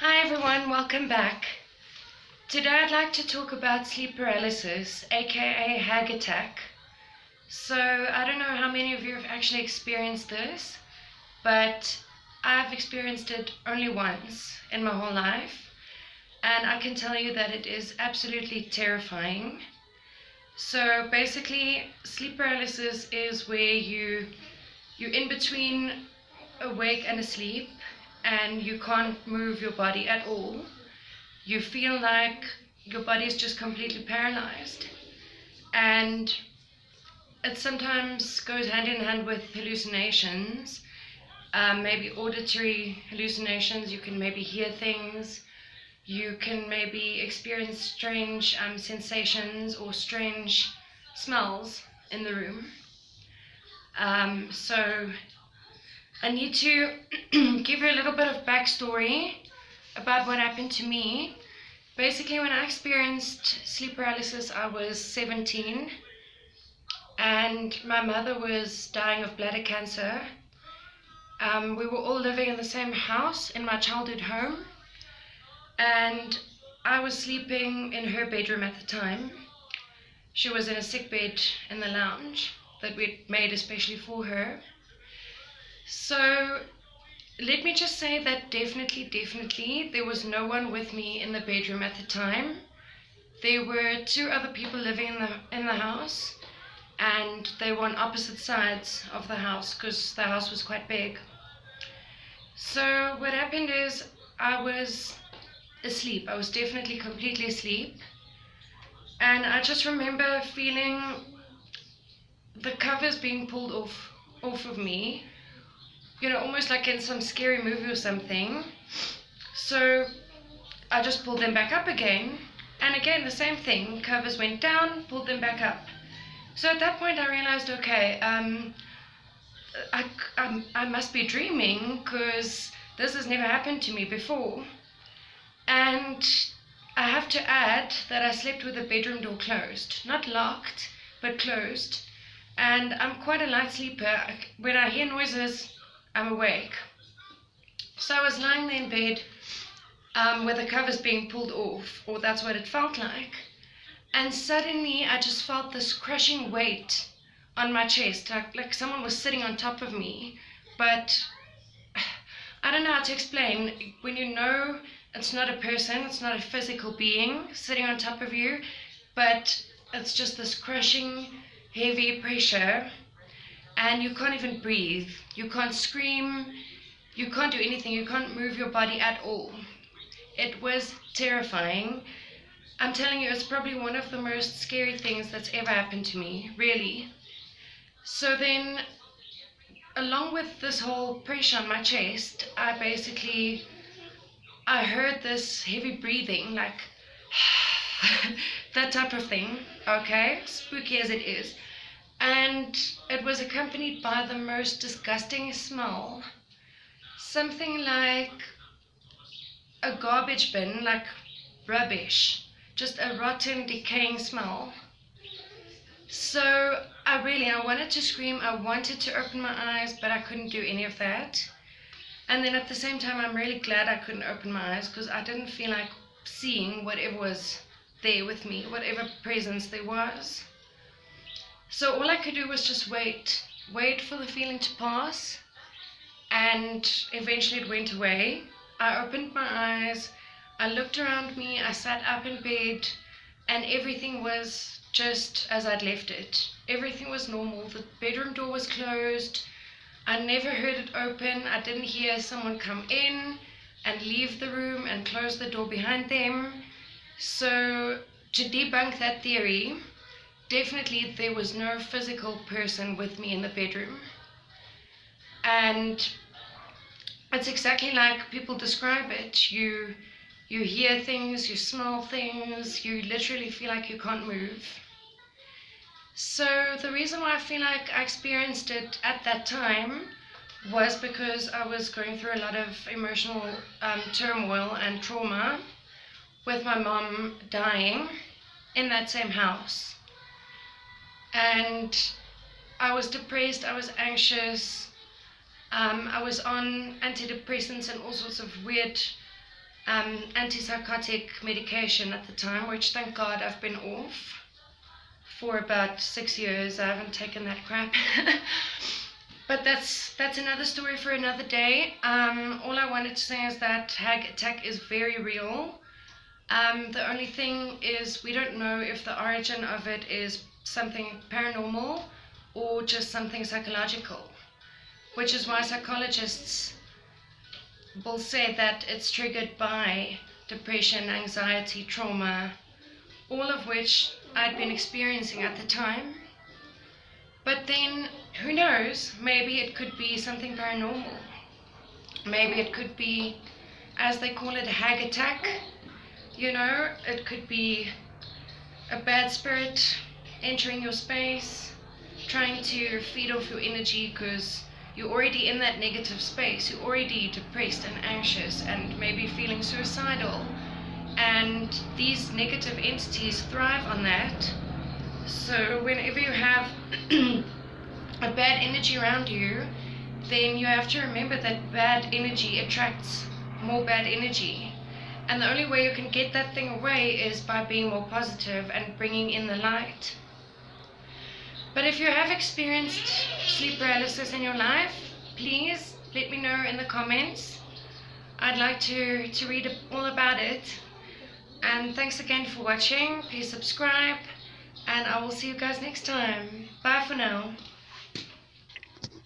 Hi everyone, welcome back. Today I'd like to talk about sleep paralysis, aka Hag Attack. So I don't know how many of you have actually experienced this, but I've experienced it only once in my whole life, and I can tell you that it is absolutely terrifying. So basically, sleep paralysis is where you're in between awake and asleep, and you can't move your body at all. You feel like your body is just completely paralyzed, and it sometimes goes hand in hand with hallucinations, maybe auditory hallucinations. You can maybe hear things, you can maybe experience strange sensations or strange smells in the room. So I need to give you a little bit of backstory about what happened to me. Basically, when I experienced sleep paralysis, I was 17, and my mother was dying of bladder cancer. We were all living in the same house in my childhood home, and I was sleeping in her bedroom at the time. She was in a sick bed in the lounge that we'd made especially for her. So let me just say that definitely there was no one with me in the bedroom at the time. There were two other people living in the house, and they were on opposite sides of the house because the house was quite big. So what happened is I was asleep. I was definitely completely asleep, and I just remember feeling the covers being pulled off of me, almost like in some scary movie or something. So I just pulled them back up again, and again the same thing. Covers went down, pulled them back up. So at that point I realized, okay, I must be dreaming, because this has never happened to me before. And I have to add that I slept with the bedroom door closed, not locked, but closed. And I'm quite a light sleeper. When I hear noises, I'm awake. So I was lying there in bed with the covers being pulled off, or that's what it felt like. And suddenly I just felt this crushing weight on my chest, like someone was sitting on top of me. But I don't know how to explain. When you know it's not a person, it's not a physical being sitting on top of you, but it's just this crushing, heavy pressure, and you can't even breathe. You can't scream, you can't do anything, you can't move your body at all. It was terrifying. I'm telling you, it's probably one of the most scary things that's ever happened to me, really. So then, along with this whole pressure on my chest, I heard this heavy breathing, like that type of thing, okay? Spooky as it is. And it was accompanied by the most disgusting smell. Something like a garbage bin, like rubbish. Just a rotten, decaying smell. So I wanted to scream, I wanted to open my eyes, but I couldn't do any of that. And then at the same time, I'm really glad I couldn't open my eyes, because I didn't feel like seeing whatever was there with me, whatever presence there was. So all I could do was just wait for the feeling to pass, and eventually it went away. I opened my eyes, I looked around me, I sat up in bed, and everything was just as I'd left it. Everything was normal. The bedroom door was closed. I never heard it open. I didn't hear someone come in and leave the room and close the door behind them. So to debunk that theory, definitely there was no physical person with me in the bedroom. And it's exactly like people describe it. You hear things, you smell things, you literally feel like you can't move. So the reason why I feel like I experienced it at that time was because I was going through a lot of emotional turmoil and trauma with my mom dying in that same house. And I was depressed, I was anxious, I was on antidepressants and all sorts of weird antipsychotic medication at the time, which thank God I've been off for about 6 years. I haven't taken that crap. But that's another story for another day. All I wanted to say is that Hag Attack is very real. The only thing is we don't know if the origin of it is something paranormal or just something psychological, which is why psychologists will say that it's triggered by depression, anxiety, trauma, all of which I'd been experiencing at the time. But then, who knows, maybe it could be something paranormal. Maybe it could be, as they call it, a Hag Attack. You know, it could be a bad spirit entering your space, trying to feed off your energy because you're already in that negative space. You're already depressed and anxious and maybe feeling suicidal. And these negative entities thrive on that. So whenever you have a bad energy around you, then you have to remember that bad energy attracts more bad energy. And the only way you can get that thing away is by being more positive and bringing in the light. But if you have experienced sleep paralysis in your life, please let me know in the comments. I'd like to read all about it. And thanks again for watching. Please subscribe, and I will see you guys next time. Bye for now.